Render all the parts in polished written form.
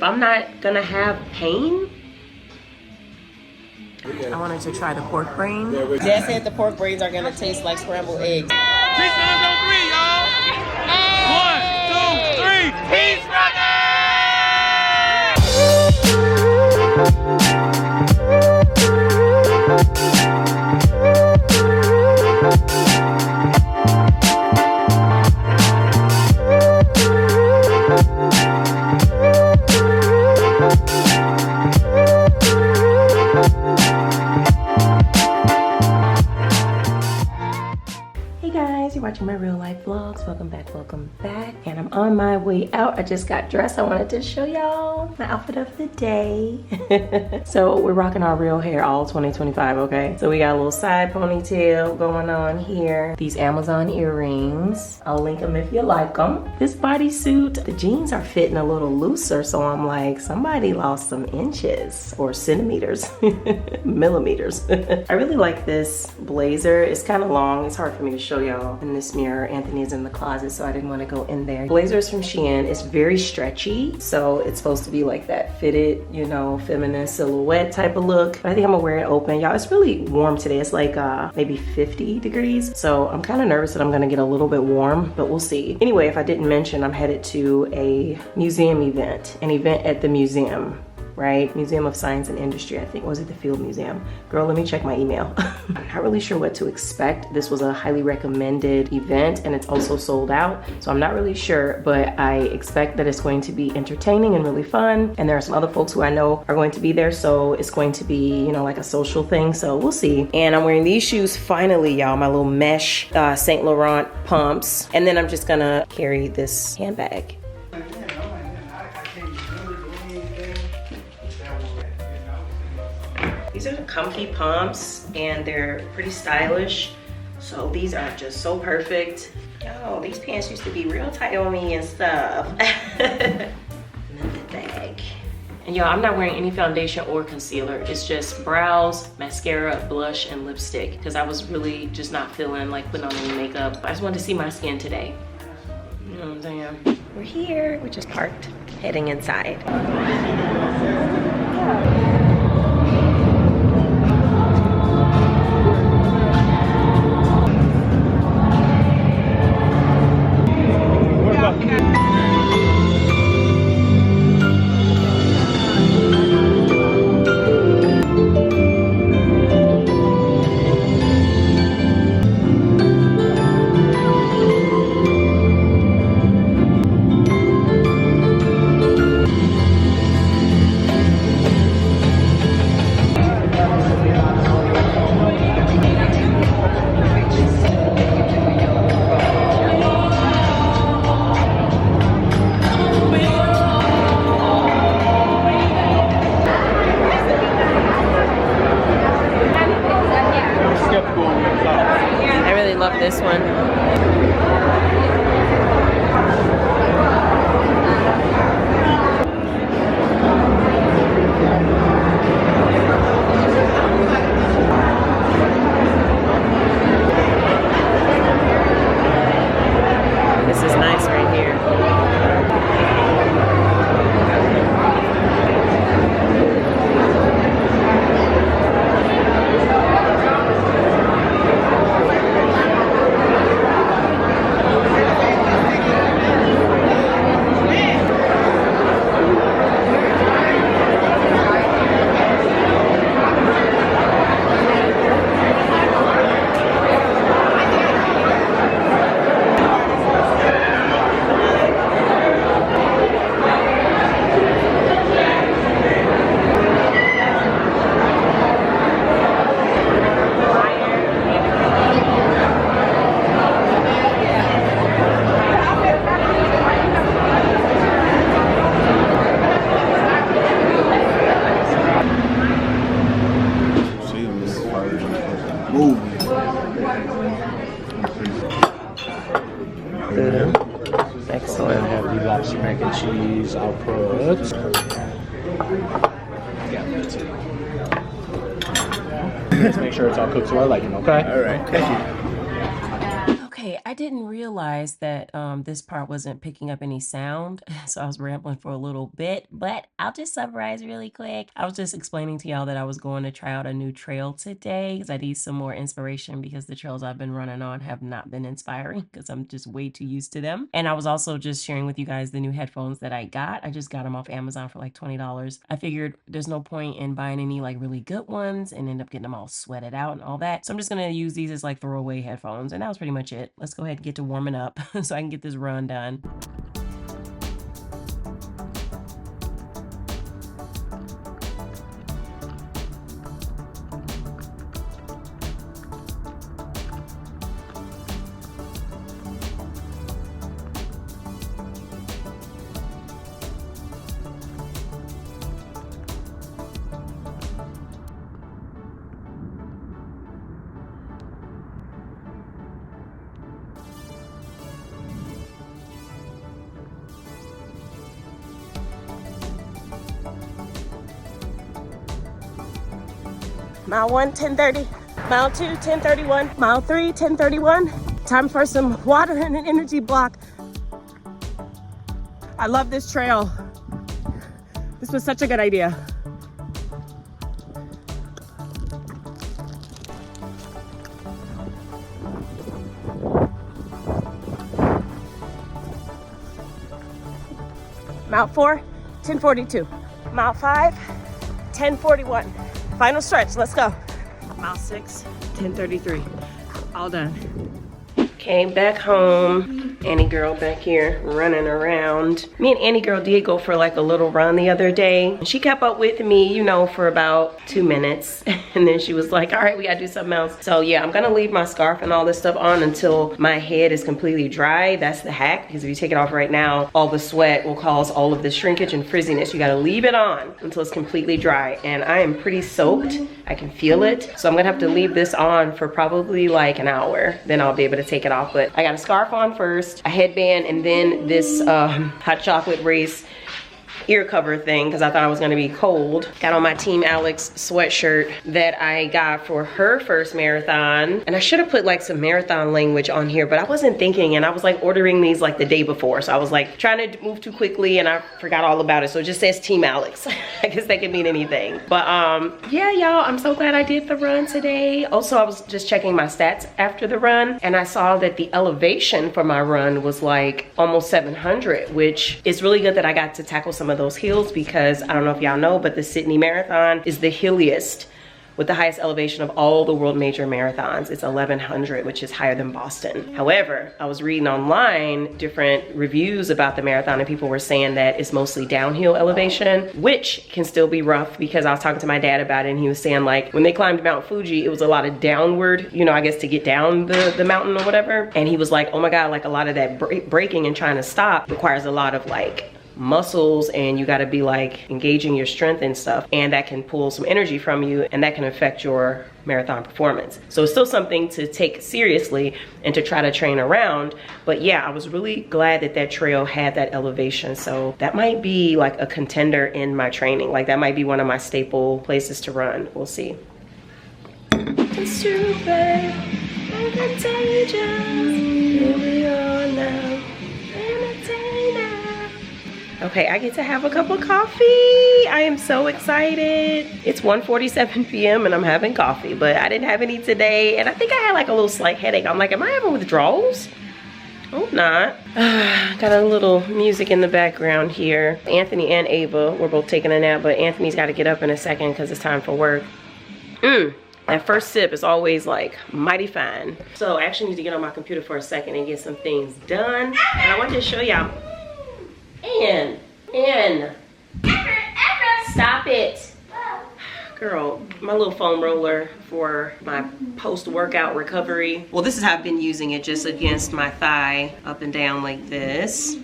if I'm not gonna have pain. I wanted to try the pork brain. Dad said the pork brains are gonna taste like scrambled eggs. 3 times on 3, y'all. 1, 2, 3. Peace runner! Watching my real life vlogs. Welcome back, and I'm on my way out. I just got dressed. I wanted to show y'all my outfit of the day. So we're rocking our real hair all 2025, okay? So we got a little side ponytail going on here, these Amazon earrings. I'll link them if you like them. This bodysuit, the jeans are fitting a little looser, so I'm like, somebody lost some inches or centimeters, millimeters. I really like this blazer. It's kind of long. It's hard for me to show y'all in this mirror. Anthony is in the closet, so I didn't want to go in there. Blazer is from Shein. It's very stretchy, so it's supposed to be like that fitted, you know, feminine silhouette type of look. But I think I'm gonna wear it open. Y'all, it's really warm today. It's like maybe 50 degrees, so I'm kind of nervous that I'm gonna get a little bit warm, but we'll see. Anyway, if I didn't mention, I'm headed to a museum event, an event at the museum. Right? Museum of Science and Industry, I think. Was it the Field Museum? Girl, let me check my email. I'm not really sure what to expect. This was a highly recommended event and it's also sold out. So I'm not really sure, but I expect that it's going to be entertaining and really fun. And there are some other folks who I know are going to be there. So it's going to be, you know, like a social thing. So we'll see. And I'm wearing these shoes finally, y'all, my little mesh Saint Laurent pumps. And then I'm just gonna carry this handbag. These are the comfy pumps and they're pretty stylish. So these are just so perfect. Yo, these pants used to be real tight on me and stuff. And then the bag. And y'all, I'm not wearing any foundation or concealer. It's just brows, mascara, blush, and lipstick. Because I was really just not feeling like putting on any makeup. I just wanted to see my skin today. You know what I'm saying? We're here, we're just parked, heading inside. This one. This is nice right here. Excellent. And have the lobster mac and cheese output. Let's make sure it's all cooked to our liking, okay? All right. Thank you. Okay, I I didn't realize that this part wasn't picking up any sound, so I was rambling for a little bit, but I'll just summarize really quick. I was just explaining to y'all that I was going to try out a new trail today because I need some more inspiration because the trails I've been running on have not been inspiring because I'm just way too used to them. And I was also just sharing with you guys the new headphones that I got. I just got them off Amazon for like $20. I figured there's no point in buying any like really good ones and end up getting them all sweated out and all that. So I'm just gonna use these as like throwaway headphones, and that was pretty much it. Let's go ahead and get to warming up so I can get this run done. Mile 1, 10:30. Mile 2, 10:31. Mile 3, 10:31. Time for some water and an energy block. I love this trail. This was such a good idea. Mile 4, 10:42. Mile 5, 10:41. Final stretch, let's go. Mile 6, 10:33. All done. Came back home. Annie girl back here running around. Me and Annie girl did go for like a little run the other day. She kept up with me, you know, for about 2 minutes. And then she was like, all right, we gotta do something else. So yeah, I'm gonna leave my scarf and all this stuff on until my head is completely dry. That's the hack, because if you take it off right now, all the sweat will cause all of the shrinkage and frizziness. You gotta leave it on until it's completely dry. And I am pretty soaked. I can feel it. So I'm gonna have to leave this on for probably like an hour. Then I'll be able to take it off. But I got a scarf on first, a headband, and then this hot chocolate race ear cover thing because I thought I was gonna be cold. Got on my Team Alex sweatshirt that I got for her first marathon. And I should have put like some marathon language on here, but I wasn't thinking, and I was like ordering these like the day before. So I was like trying to move too quickly and I forgot all about it. So it just says Team Alex. I guess that could mean anything. But yeah, y'all, I'm so glad I did the run today. Also, I was just checking my stats after the run and I saw that the elevation for my run was like almost 700, which is really good that I got to tackle some of those hills, because I don't know if y'all know, but the Sydney Marathon is the hilliest with the highest elevation of all the world major marathons. It's 1100, which is higher than Boston. However, I was reading online different reviews about the marathon and people were saying that it's mostly downhill elevation, which can still be rough, because I was talking to my dad about it and he was saying like when they climbed Mount Fuji, it was a lot of downward, you know, I guess to get down the mountain or whatever. And he was like, oh my God, like a lot of that braking and trying to stop requires a lot of like muscles, and you got to be like engaging your strength and stuff, and that can pull some energy from you and that can affect your marathon performance. So it's still something to take seriously and to try to train around. But yeah, I was really glad that that trail had that elevation. So that might be like a contender in my training. Like that might be one of my staple places to run. We'll see. It's super contagious. Here we are now. Okay, I get to have a cup of coffee. I am so excited. It's 1:47 p.m. and I'm having coffee, but I didn't have any today. And I think I had like a little slight headache. I'm like, am I having withdrawals? Hope not. Got a little music in the background here. Anthony and Ava were both taking a nap, but Anthony's got to get up in a second because it's time for work. That first sip is always like mighty fine. So I actually need to get on my computer for a second and get some things done. And I wanted to show y'all. Ann, stop it. Girl, my little foam roller for my post-workout recovery. Well, this is how I've been using it, just against my thigh, up and down like this.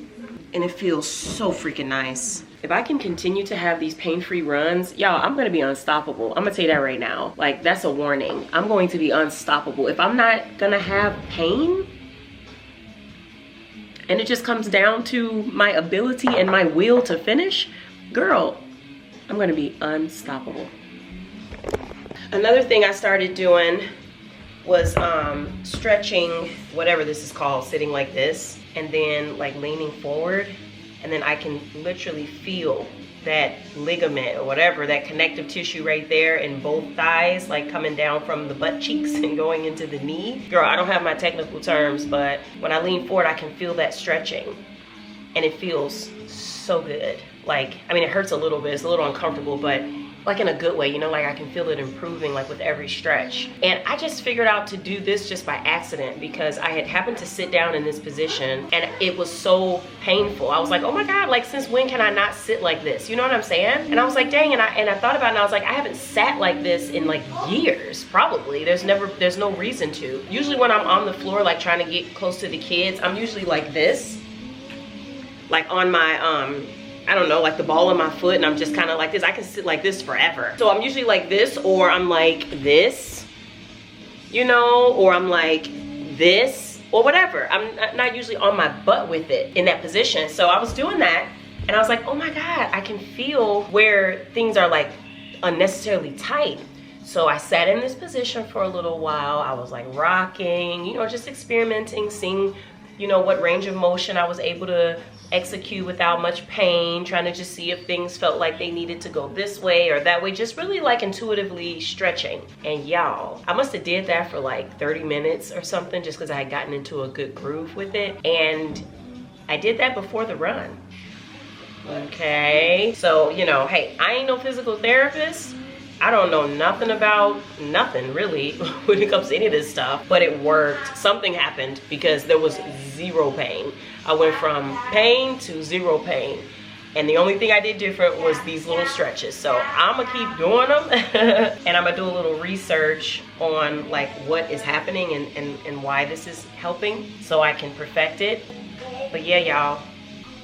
And it feels so freaking nice. If I can continue to have these pain-free runs, y'all, I'm gonna be unstoppable. I'm gonna tell you that right now. Like, that's a warning. I'm going to be unstoppable. If I'm not gonna have pain, and it just comes down to my ability and my will to finish, girl, I'm gonna be unstoppable. Another thing I started doing was stretching, whatever this is called, sitting like this, and then like leaning forward, and then I can literally feel that ligament or whatever, that connective tissue right there in both thighs, like coming down from the butt cheeks and going into the knee. Girl, I don't have my technical terms, but when I lean forward, I can feel that stretching, and it feels so good. Like, I mean, it hurts a little bit, it's a little uncomfortable, but like in a good way, you know, like I can feel it improving like with every stretch. And I just figured out to do this just by accident because I had happened to sit down in this position and it was so painful. I was like, oh my God, like since when can I not sit like this? You know what I'm saying? And I was like, dang, and I thought about it and I was like, I haven't sat like this in like years, probably. There's no reason to. Usually when I'm on the floor, like trying to get close to the kids, I'm usually like this, like on my, I don't know, like the ball of my foot, and I'm just kind of like this. I can sit like this forever. So I'm usually like this, or I'm like this, you know, or I'm like this, or whatever. I'm not usually on my butt with it in that position. So I was doing that, and I was like, oh my God, I can feel where things are like unnecessarily tight. So I sat in this position for a little while. I was like rocking, you know, just experimenting, seeing, you know, what range of motion I was able to execute without much pain, trying to just see if things felt like they needed to go this way or that way, just really like intuitively stretching. And y'all, I must have did that for like 30 minutes or something, just because I had gotten into a good groove with it. And I did that before the run. Okay, so you know, hey, I ain't no physical therapist. I don't know nothing about nothing really when it comes to any of this stuff, but it worked. Something happened because there was zero pain. I went from pain to zero pain. And the only thing I did different was these little stretches. So I'm gonna keep doing them and I'm gonna do a little research on like what is happening and why this is helping so I can perfect it. But yeah, y'all,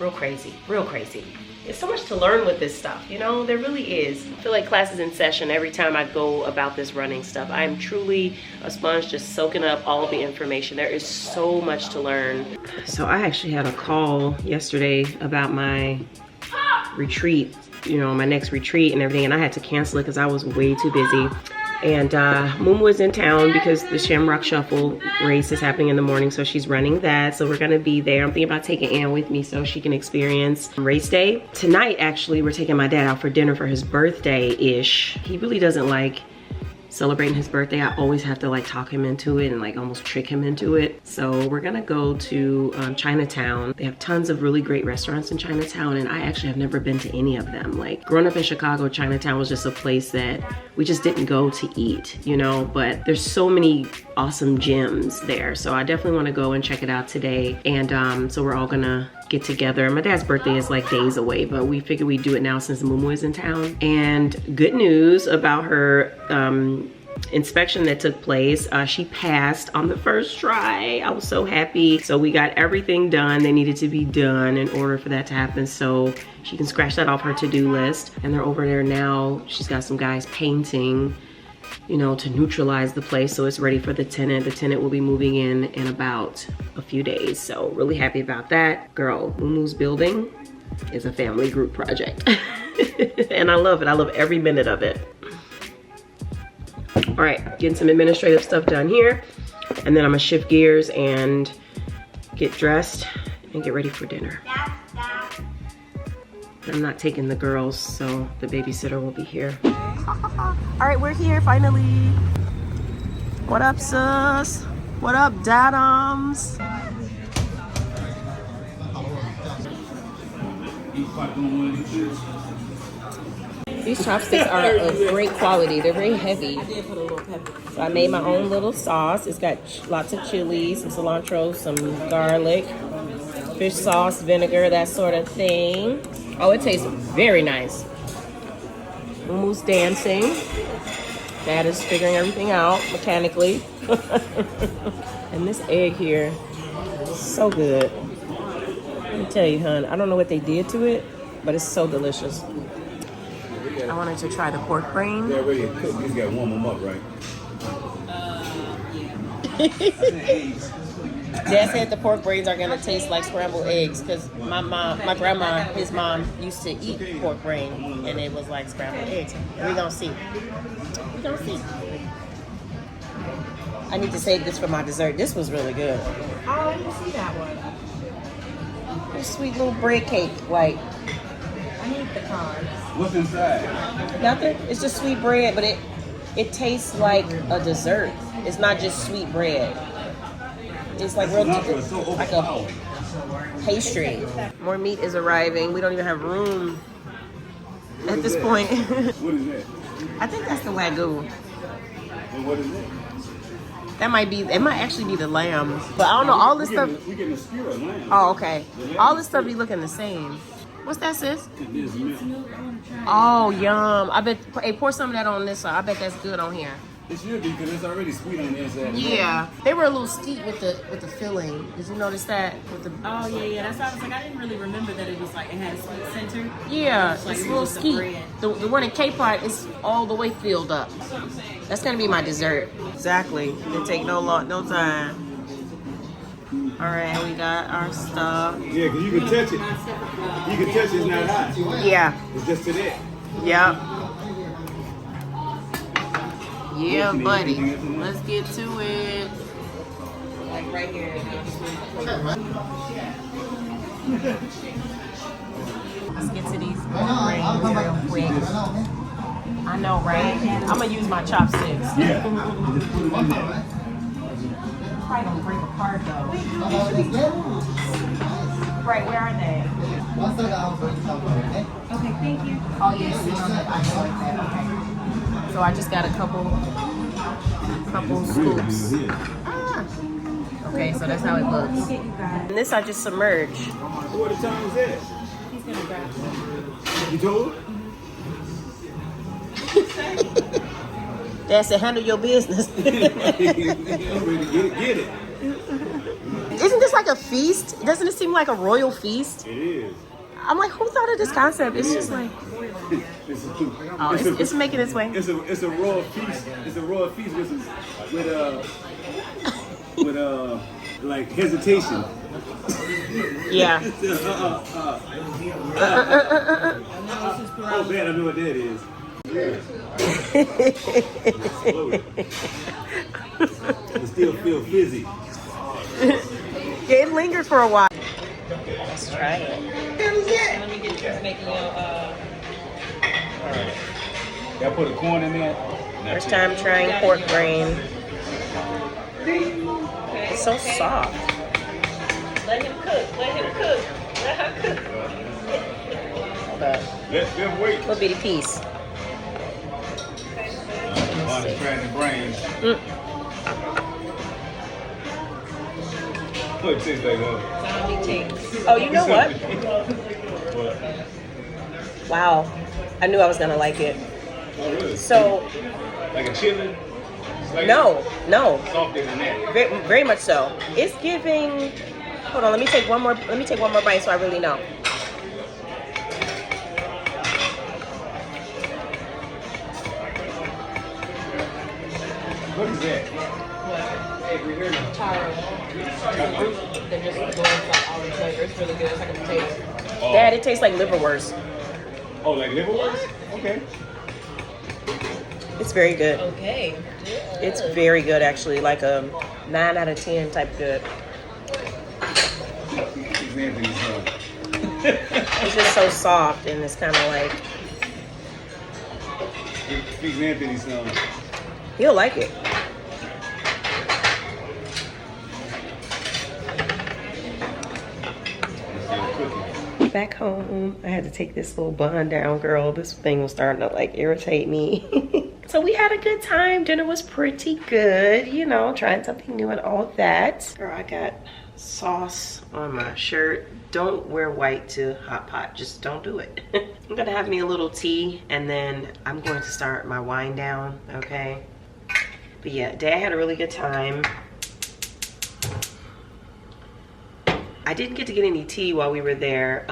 real crazy, real crazy. There's so much to learn with this stuff, you know, there really is. I feel like class is in session every time I go about this running stuff. I am truly a sponge just soaking up all the information. There is so much to learn. So I actually had a call yesterday about my retreat, you know, my next retreat and everything, and I had to cancel it because I was way too busy. And Mumu is in town because the Shamrock Shuffle race is happening in the morning, so she's running that. So we're gonna be there. I'm thinking about taking Ann with me so she can experience race day. Tonight, actually, we're taking my dad out for dinner for his birthday-ish. He really doesn't like celebrating his birthday. I always have to like talk him into it and like almost trick him into it. So we're gonna go to Chinatown. They have tons of really great restaurants in Chinatown, and I actually have never been to any of them. Like growing up in Chicago, Chinatown was just a place that we just didn't go to eat, you know, but there's so many awesome gyms there. So I definitely wanna go and check it out today. And so we're all gonna get together. My dad's birthday is like days away, but we figured we'd do it now since Mumu is in town. And good news about her inspection that took place. She passed on the first try. I was so happy. So we got everything done that needed to be done in order for that to happen. So she can scratch that off her to-do list. And they're over there now. She's got some guys painting, you know, to neutralize the place so it's ready for the tenant. The tenant will be moving in about a few days. So really happy about that. Girl, Mumu's building is a family group project. And I love it. I love every minute of it. All right, getting some administrative stuff done here. And then I'm gonna shift gears and get dressed and get ready for dinner. I'm not taking the girls, so the babysitter will be here. All right, we're here finally. What up, sis? What up, dadums? These chopsticks are of great quality. They're very heavy. So I made my own little sauce. It's got lots of chili, some cilantro, some garlic, fish sauce, vinegar, that sort of thing. Oh, it tastes very nice. Mumu's dancing. Dad is figuring everything out mechanically. And this egg here, so good. Let me tell you, hon, I don't know what they did to it, but it's so delicious. I wanted to try the pork brain. They're already cooked. You just gotta warm them up, right? Dad said the pork brains are gonna taste like scrambled eggs because my grandma, his mom, used to eat pork brain and it was like scrambled eggs. And we gonna see. We gonna see. I need to save this for my dessert. This was really good. Oh, I didn't see that one. A sweet little bread cake, like I need the cards. What's inside? nothing. It's just sweet bread, but it tastes like a dessert. It's not just sweet bread. It's like real, like a pastry. More meat is arriving. We don't even have room at this point. What is that? I think that's the Wagyu. And what is it? That might be, it might actually be the lamb. But I don't know, all this stuff. We getting a skewer of lamb. Oh, okay. All this stuff be looking the same. What's that, sis? It is milk. Oh, yum. I bet, hey, pour some of that on this side. I bet that's good on here. It should be because it's already sweet on the inside. Yeah. They were a little steep with the filling. Did you notice that? With the Oh yeah. That's why I was like, I didn't really remember that it was like it had a sweet center. Yeah, Like it's a it little was the steep. bread. The one in K-Pot is all the way filled up. That's gonna be my dessert. Exactly. It take no time. All right, we got our stuff. Yeah, because you can touch it. You can touch it, it's not hot. Yeah. It's just to that. Yep. Yeah, buddy. Let's get to it. Like right here. Let's get to these rings real quick. I know, right? I'm gonna use my chopsticks. Yeah. Probably gonna break apart though. Right, where are they? Okay, thank you. Oh yes, I know like that. Okay. So I just got a couple scoops. Ah. Okay, so that's how it looks. And this I just submerge. What the time is that? He's gonna grab it. You told her? Dad said, handle your business. I'm ready to get it. Isn't this like a feast? Doesn't it seem like a royal feast? It is. I'm like, who thought of this concept? It's just like, it's making its way. It's a royal feast. It's a royal feast with like hesitation. Yeah. Oh man, I know what that is. It still feel fizzy. Yeah, it lingered for a while. Let's try it. Let me get you making your Y'all put a corn in there. First time trying pork brain. It's so soft. Let him cook. Let him cook. Let her cook. Hold up. Let them wait. Little bitty piece. On the trying brain. What it tastes like, zombie takes. Oh, you know what? What? Wow. I knew I was gonna like it. Oh, really? So, Like a chili? Like no. Softer than that. Very, very much so. It's giving. Hold on. Let me take one more bite so I really know. What is that? Taro. That just goes like all the flavor. It's really good. It's like a potato. Oh. Dad, it tastes like liverwurst. Oh, like liverwurst? Okay. It's very good. Okay. It's very good, actually. Like a 9 out of 10 type good. It's just so soft and it's kind of like. Speaks Anthony's son. He'll like it. Back home, I had to take this little bun down, girl. This thing was starting to like irritate me. So we had a good time. Dinner was pretty good, you know, trying something new and all that. Girl, I got sauce on my shirt. Don't wear white to hot pot. Just don't do it. I'm gonna have me a little tea and then I'm going to start my wind down, okay? But yeah, Dad had a really good time. I didn't get to get any tea while we were there.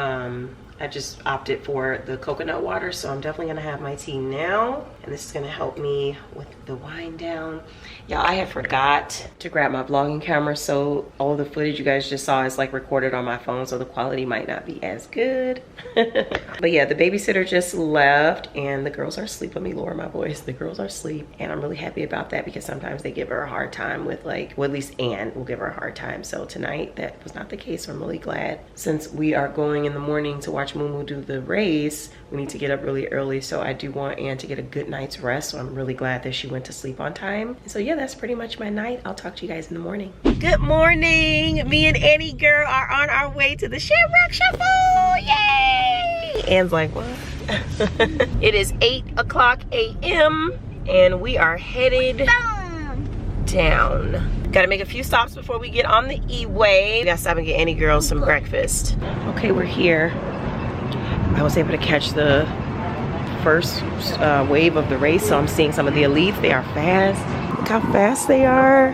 I I just opted for the coconut water, so I'm definitely gonna have my tea now, and this is gonna help me with the wind down. Y'all, I had forgot to grab my vlogging camera, so all the footage you guys just saw is like recorded on my phone, so the quality might not be as good. But yeah, the babysitter just left and the girls are asleep. Let me lower my voice. The girls are asleep, and I'm really happy about that because sometimes they give her a hard time with like, well, at least Anne will give her a hard time. So tonight that was not the case, so I'm really glad. Since we are going in the morning to watch Mumu do the race, we need to get up really early, so I do want Anne to get a good night's rest, so I'm really glad that she went to sleep on time. And so yeah, that's pretty much my night. I'll talk to you guys in the morning. Good morning. Me and Annie girl are on our way to the Shamrock Shuffle. Yay! Anne's like, what? It is 8 o'clock a.m. and we are headed down. Gotta make a few stops before we get on the E-way. We gotta stop and get Annie girl some breakfast. Okay, we're here. I was able to catch the first wave of the race, so I'm seeing some of the elites. They are fast. Look how fast they are.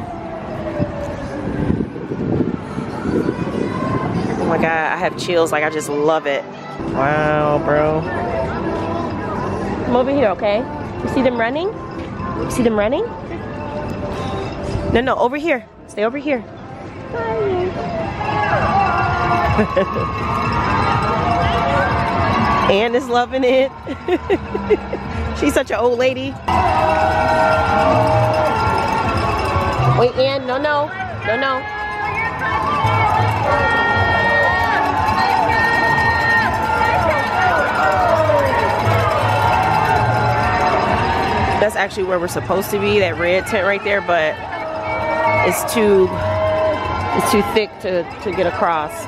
Oh my God, I have chills. Like, I just love it. Wow, bro. Come over here, okay? You see them running? You see them running? No, over here. Stay over here. Anne is loving it. She's such an old lady. Wait, Anne, no. That's actually where we're supposed to be, that red tent right there, but it's too thick to get across.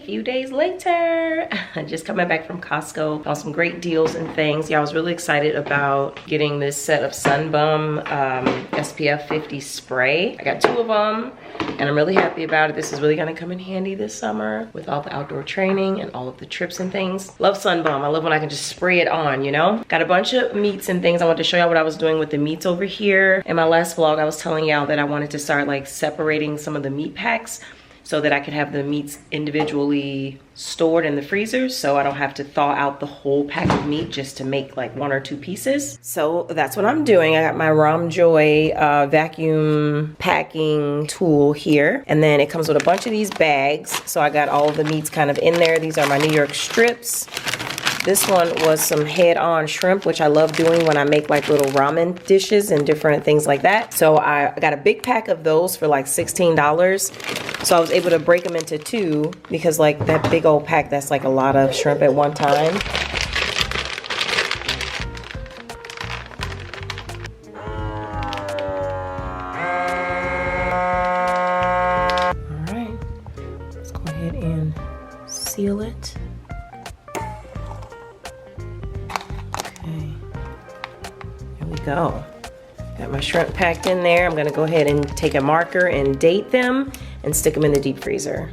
Few days later, just coming back from Costco, found some great deals and things. Yeah, I was really excited about getting this set of Sunbum SPF 50 spray. I got 2 of them and I'm really happy about it. This is really gonna come in handy this summer with all the outdoor training and all of the trips and things. Love Sunbum. I love when I can just spray it on, you know? Got a bunch of meats and things. I wanted to show y'all what I was doing with the meats over here. In my last vlog, I was telling y'all that I wanted to start like separating some of the meat packs so that I could have the meats individually stored in the freezer, so I don't have to thaw out the whole pack of meat just to make like 1 or 2 pieces. So that's what I'm doing. I got my Ramjoy vacuum packing tool here, and then it comes with a bunch of these bags. So I got all of the meats kind of in there. These are my New York strips. This one was some head-on shrimp, which I love doing when I make like little ramen dishes and different things like that. So I got a big pack of those for like $16. So I was able to break them into 2 because like that big old pack, that's like a lot of shrimp at one time. All right, let's go ahead and seal it. Go. Got my shrimp packed in there. I'm gonna go ahead and take a marker and date them and stick them in the deep freezer.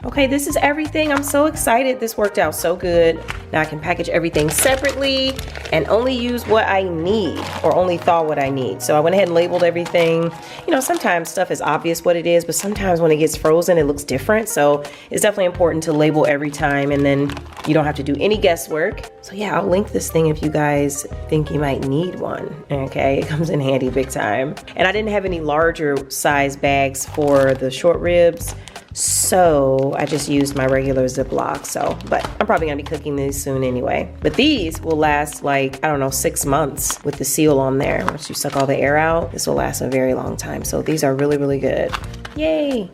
Okay, this is everything. I'm so excited. This worked out so good. Now I can package everything separately and only use what I need, or only thaw what I need. So I went ahead and labeled everything. You know, sometimes stuff is obvious what it is, but sometimes when it gets frozen, it looks different. So it's definitely important to label every time, and then you don't have to do any guesswork. So yeah, I'll link this thing if you guys think you might need one. Okay, it comes in handy big time. And I didn't have any larger size bags for the short ribs, so I just used my regular Ziploc. So, but I'm probably gonna be cooking these soon anyway. But these will last like, I don't know, 6 months with the seal on there. Once you suck all the air out, this will last a very long time. So these are really, really good. Yay.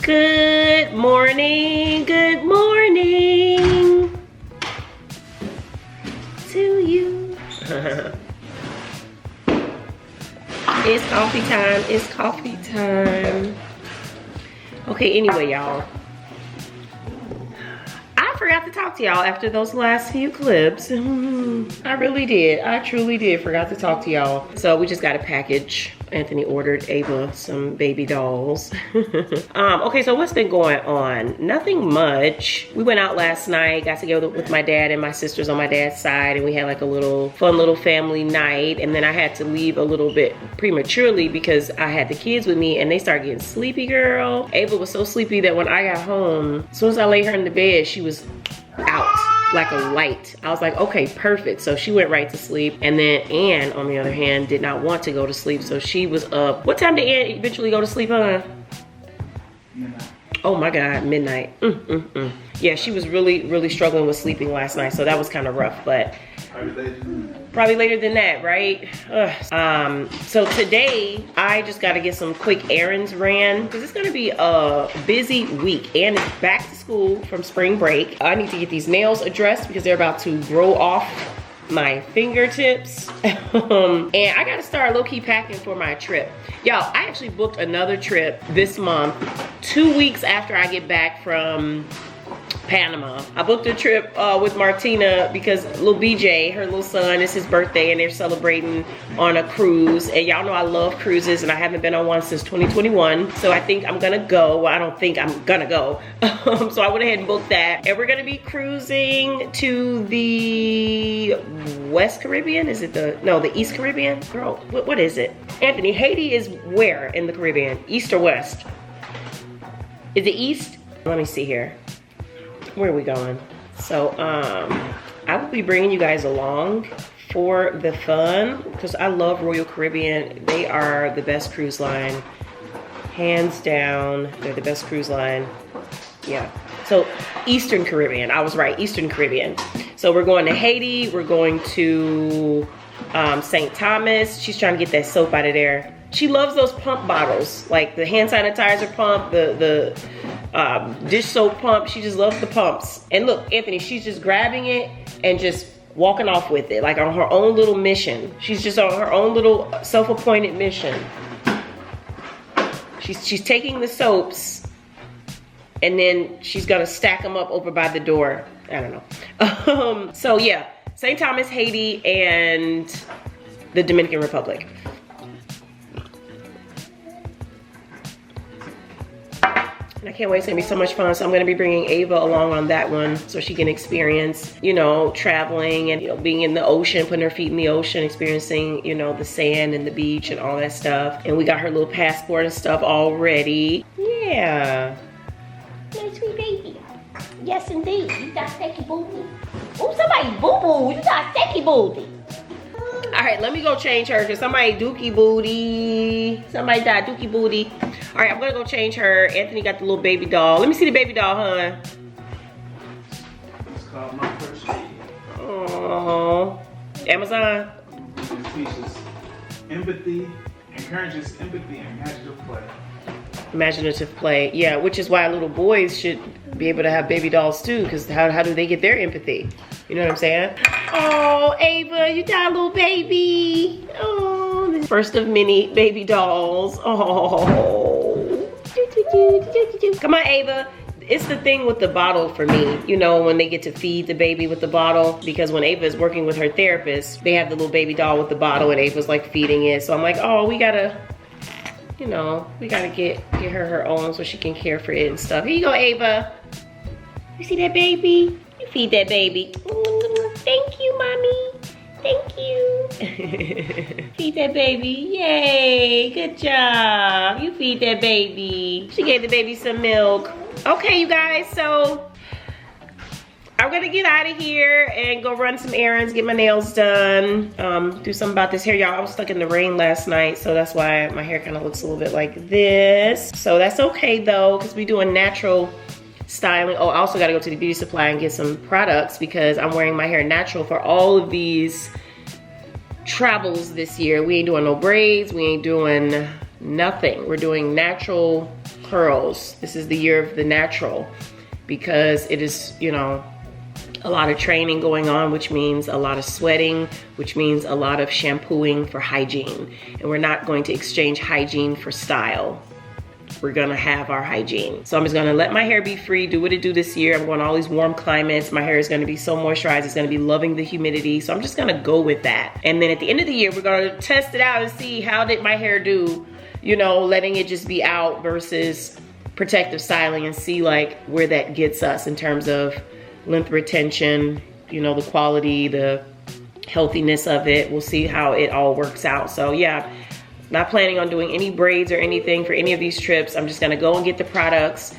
Good morning to you. It's coffee time, it's coffee time. Okay, anyway, y'all. I forgot to talk to y'all after those last few clips. I really did, I truly did forgot to talk to y'all. So we just got a package. Anthony ordered Ava some baby dolls. Okay, so what's been going on? Nothing much. We went out last night, got together with my dad and my sisters on my dad's side, and we had like a little fun little family night. And then I had to leave a little bit prematurely because I had the kids with me and they started getting sleepy, girl. Ava was so sleepy that when I got home, as soon as I laid her in the bed, she was out like a light. I was like, okay, perfect. So she went right to sleep. And then Ann, on the other hand, did not want to go to sleep. So she was up. What time did Ann eventually go to sleep, huh? Midnight. Oh my God, midnight. Yeah, she was really, really struggling with sleeping last night. So that was kind of rough, but probably later than that, right? So today, I just got to get some quick errands ran because it's going to be a busy week. And it's back to school from spring break. I need to get these nails addressed because they're about to grow off my fingertips. And I got to start low-key packing for my trip. Y'all, I actually booked another trip this month, 2 weeks after I get back from Panama. I booked a trip with Martina because little BJ, her little son, it's his birthday and they're celebrating on a cruise. And y'all know I love cruises and I haven't been on one since 2021. So I think I'm gonna go. Well, I don't think I'm gonna go. So I went ahead and booked that. And we're gonna be cruising to the West Caribbean. Is it the East Caribbean? Girl, what is it? Anthony, Haiti is where in the Caribbean? East or West? Is it East? Let me see here. Where are we going? So I will be bringing you guys along for the fun because I love Royal Caribbean. They are the best cruise line, hands down. They're the best cruise line. Yeah. So Eastern Caribbean, I was right, Eastern Caribbean. So we're going to Haiti. We're going to St. Thomas. She's trying to get that soap out of there. She loves those pump bottles, like the hand sanitizer pump, the dish soap pump. She just loves the pumps. And look, Anthony, she's just grabbing it and just walking off with it, like on her own little mission. She's just on her own little self-appointed mission. She's taking the soaps and then she's gonna stack them up over by the door. I don't know. So yeah, St. Thomas, Haiti, and the Dominican Republic. And I can't wait, it's gonna be so much fun. So I'm gonna be bringing Ava along on that one so she can experience, you know, traveling and, you know, being in the ocean, putting her feet in the ocean, experiencing, you know, the sand and the beach and all that stuff. And we got her little passport and stuff already. Yeah. Little sweet baby. Yes, indeed. You got sticky booty. Oh, somebody boo-boo. You got sticky booty. All right, let me go change her because somebody dookie booty. Somebody died dookie booty. All right, I'm gonna go change her. Anthony got the little baby doll. Let me see the baby doll, huh? It's called My First Shade. Oh, Amazon. It teaches empathy, encourages empathy and imaginative play. Imaginative play, yeah, which is why little boys should be able to have baby dolls too, because how do they get their empathy? You know what I'm saying? Oh, Ava, you got a little baby. Oh, the first of many baby dolls. Oh. Come on, Ava. it's the thing with the bottle for me, you know, when they get to feed the baby with the bottle, because when Ava is working with her therapist, they have the little baby doll with the bottle and Ava's like feeding it. So I'm like, oh, we gotta, you know, we gotta get her own so she can care for it and stuff. Here you go, Ava. You see that baby? You feed that baby. Thank you, mommy. Thank you. Feed that baby. Yay, good job. You feed that baby. She gave the baby some milk. Okay, you guys, so I'm gonna get out of here and go run some errands, get my nails done, do something about this hair. Y'all, I was stuck in the rain last night, so that's why my hair kind of looks a little bit like this. So that's okay though, because we doing natural styling. Oh, I also gotta go to the beauty supply and get some products because I'm wearing my hair natural for all of these travels this year. We ain't doing no braids, we ain't doing nothing. We're doing natural curls. This is the year of the natural because it is, you know, a lot of training going on, which means a lot of sweating, which means a lot of shampooing for hygiene. And we're not going to exchange hygiene for style. We're gonna have our hygiene. So I'm just gonna let my hair be free, do what it do this year. I'm going to all these warm climates. My hair is gonna be so moisturized. It's gonna be loving the humidity. So I'm just gonna go with that. And then at the end of the year, we're gonna test it out and see how did my hair do, you know, letting it just be out versus protective styling and see like where that gets us in terms of length retention, you know, the quality, the healthiness of it. We'll see how it all works out. So yeah. Not planning on doing any braids or anything for any of these trips. I'm just gonna go and get the products,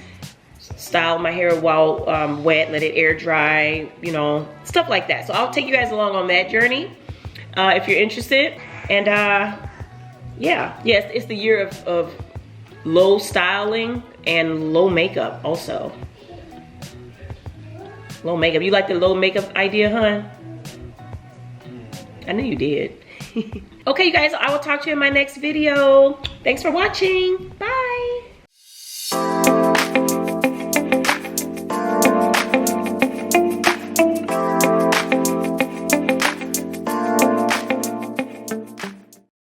style my hair while wet, let it air dry, you know, stuff like that. So I'll take you guys along on that journey if you're interested. And yeah, yes, it's the year of low styling and low makeup also. Low makeup. You like the low makeup idea, hun? I knew you did. Okay, you guys, I will talk to you in my next video. Thanks for watching. Bye.